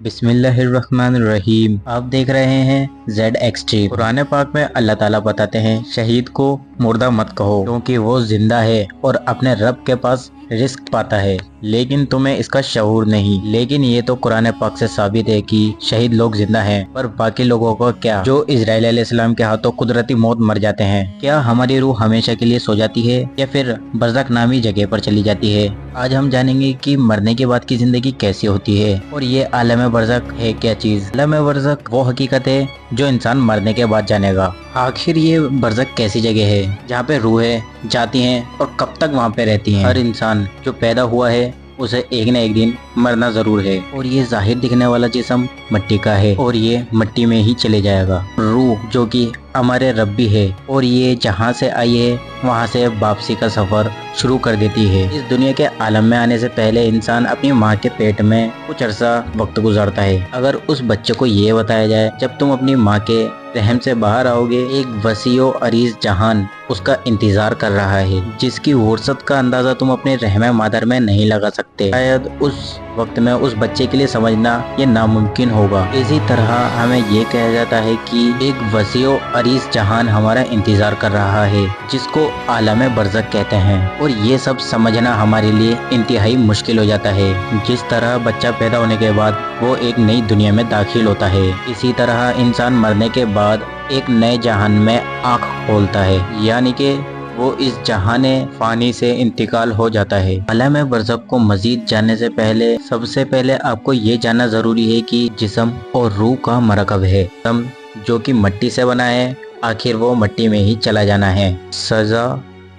बिस्मिल्लाहिर्रहमानिर्रहीम। आप देख रहे हैं जेड एक्सट्रीम। कुरान पाक में अल्लाह ताला बताते हैं, शहीद को मुर्दा मत कहो क्योंकि वो जिंदा है और अपने रब के पास रिस्क पाता है, लेकिन तुम्हें इसका शऊर नहीं। लेकिन ये तो कुरान पाक से साबित है कि शहीद लोग जिंदा हैं, पर बाकी लोगों को क्या, जो इजराइल अलैहिस्सलाम के हाथों कुदरती मौत मर जाते हैं? क्या हमारी रूह हमेशा के लिए सो जाती है या फिर बरज़ख नामी जगह पर चली जाती है? आज हम जानेंगे कि मरने के बाद की जिंदगी कैसी होती है और ये आलम बरज़ख है क्या चीज। आलम बरज़ख वो हकीकत है जो इंसान मरने के बाद जानेगा। आखिर ये बरज़ख कैसी जगह है जहाँ पे रूहें जाती हैं और कब तक वहाँ पे रहती हैं? हर इंसान जो पैदा हुआ है उसे एक न एक दिन मरना जरूर है, और ये जाहिर दिखने वाला जिस्म मिट्टी का है और ये मिट्टी में ही चले जाएगा। रूह जो कि हमारे रब्बी है और ये जहाँ से आई है वहाँ से वापसी का सफर शुरू कर देती है। इस दुनिया के आलम में आने से पहले इंसान अपनी माँ के पेट में कुछ अरसा वक्त गुजारता है। अगर उस बच्चे को ये बताया जाए जब तुम अपनी माँ के रहम से बाहर आओगे, एक वसीओ अरीज जहान उसका इंतजार कर रहा है, जिसकी वुर्सत का अंदाजा तुम अपने रहम मादर में नहीं लगा सकते। शायद उस वक्त में उस बच्चे के लिए समझना ये नामुमकिन होगा। इसी तरह हमें ये कहा जाता है कि एक वसीओ अरीज जहान हमारा इंतजार कर रहा है, जिसको आलम बरज़ख कहते हैं, और ये सब समझना हमारे लिए इंतहाई मुश्किल हो जाता है। जिस तरह बच्चा पैदा होने के बाद वो एक नई दुनिया में दाखिल होता है, इसी तरह इंसान मरने के बाद एक नए जहान में आँख खोलता है, यानी कि वो इस जहाने फानी से इंतकाल हो जाता है। आलम बरज़ख को मजीद जानने से पहले सबसे पहले आपको ये जानना जरूरी है कि जिस्म और रूह का मरकब है। जिस्म जो कि मिट्टी से बना है, आखिर वो मिट्टी में ही चला जाना है। सजा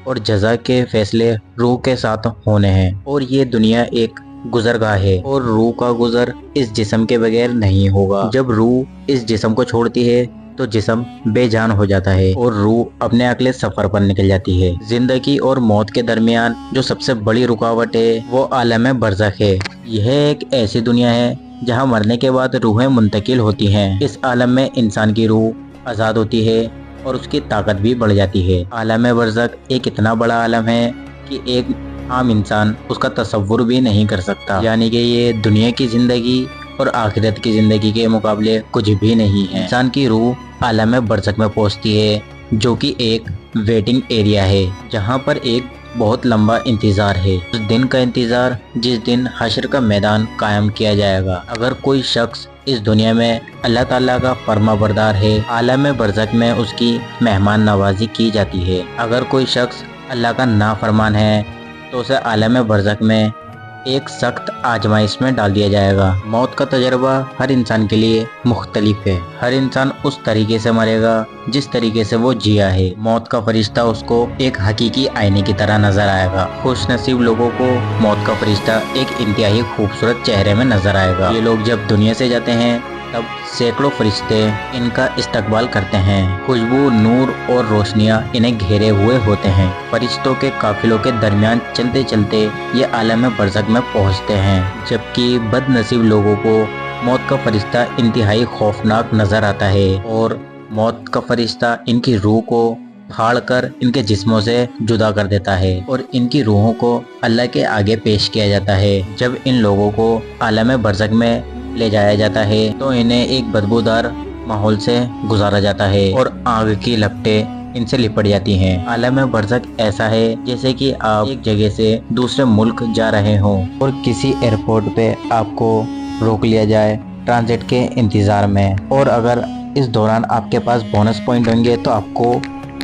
और जजा के फैसले रूह के साथ होने हैं, और ये दुनिया एक गुजरगाह है और रूह का गुजर इस जिस्म के बगैर नहीं होगा। जब रूह इस जिस्म को छोड़ती है तो जिस्म बेजान हो जाता है और रूह अपने अगले सफर पर निकल जाती है। जिंदगी और मौत के दरमियान जो सबसे बड़ी रुकावट है वो आलम बरज़ख है। यह एक ऐसी दुनिया है जहां मरने के बाद रूहें मुंतकिल होती हैं। इस आलम में इंसान की रूह आज़ाद होती है और उसकी ताकत भी बढ़ जाती है। आलम बरज़ख एक इतना बड़ा आलम है कि एक आम इंसान उसका तसव्वुर भी नहीं कर सकता, यानी कि ये दुनिया की जिंदगी और आखिरत की जिंदगी के मुकाबले कुछ भी नहीं है। इंसान की रूह आलम बरज़ख में पहुंचती है, जो कि एक वेटिंग एरिया है, जहां पर एक बहुत लंबा इंतजार है। उस दिन का इंतजार जिस दिन हश्र का मैदान कायम किया जाएगा। अगर कोई शख्स इस दुनिया में अल्लाह ताला का फर्माबरदार है, आलम बरज़ख में उसकी मेहमान नवाजी की जाती है। अगर कोई शख्स अल्लाह का नाफरमान है तो उसे आलम बरज़ख में एक सख्त आजमाइश में डाल दिया जाएगा। मौत का तजर्बा हर इंसान के लिए मुख्तलिफ है। हर इंसान उस तरीके से मरेगा जिस तरीके से वो जिया है। मौत का फरिश्ता उसको एक हकीकी आईने की तरह नजर आएगा। खुश नसीब लोगों को मौत का फरिश्ता एक इंतहाई खूबसूरत चेहरे में नजर आएगा। ये लोग जब दुनिया से जाते हैं तब सैकड़ों फरिश्ते इनका इस्तकबाल करते हैं। खुशबू, नूर और रोशनियां इन्हें घेरे हुए होते हैं। फरिश्तों के काफिलों के दरमियान चलते चलते ये आलम बरज़ख में पहुंचते हैं, जबकि बदनसीब लोगों को मौत का फरिश्ता इंतहाई खौफनाक नजर आता है और मौत का फरिश्ता इनकी रूह को फाड़ कर इनके जिस्मों से जुदा कर देता है और इनकी रूहों को अल्लाह के आगे पेश किया जाता है। जब इन लोगों को आलम बरज़ख में ले जाया जाता है तो इन्हें एक बदबूदार माहौल से गुजारा जाता है और आग की लपटें इनसे लिपट जाती हैं। आलम बरज़ख ऐसा है जैसे कि आप एक जगह से दूसरे मुल्क जा रहे हों और किसी एयरपोर्ट पे आपको रोक लिया जाए ट्रांजिट के इंतजार में, और अगर इस दौरान आपके पास बोनस पॉइंट होंगे तो आपको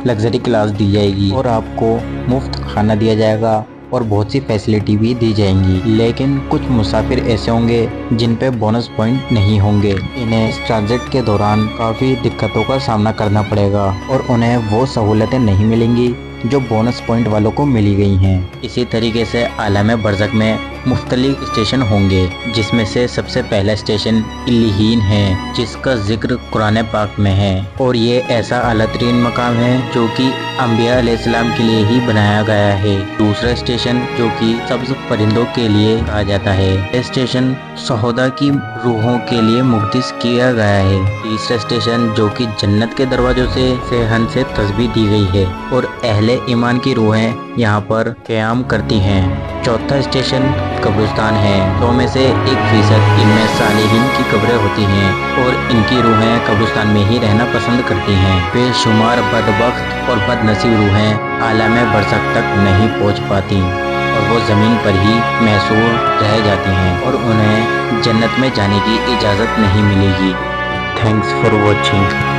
लग्जरी क्लास दी जाएगी और आपको मुफ्त खाना दिया जाएगा और बहुत सी फैसिलिटी भी दी जाएंगी। लेकिन कुछ मुसाफिर ऐसे होंगे जिन पे बोनस पॉइंट नहीं होंगे। इन्हें इस ट्रांजिट के दौरान काफ़ी दिक्कतों का सामना करना पड़ेगा और उन्हें वो सहूलतें नहीं मिलेंगी जो बोनस पॉइंट वालों को मिली गई हैं। इसी तरीके से आलम बरज़ख में मुख्तलिफ स्टेशन होंगे, जिसमें से सबसे पहला स्टेशन इल्लीहीन है, जिसका जिक्र कुरान पाक में है, और ये ऐसा आला तरीन मकाम है जो कि अंबिया अलैहिस्सलाम के लिए ही बनाया गया है। दूसरा स्टेशन जो कि सब्ज़ परिंदों के लिए कहा जाता है, यह स्टेशन शहोदा की रूहों के लिए मुख्तस किया गया है। तीसरा स्टेशन जो कि जन्नत के दरवाजों से सेहन से तस्बीह दी गई है और अहले ईमान की रूहें यहाँ पर क़याम करती हैं। चौथा स्टेशन कब्रिस्तान है। 100 में से 1% इनमें सालिहीन की कब्रें होती हैं और इनकी रूहें कब्रिस्तान में ही रहना पसंद करती हैं। बेशुमार बदबख्त और बदनसीब रूहें आलम बरज़ख तक नहीं पहुंच पाती और वो ज़मीन पर ही महसूर रह जाती हैं और उन्हें जन्नत में जाने की इजाज़त नहीं मिलेगी। Thanks for watching.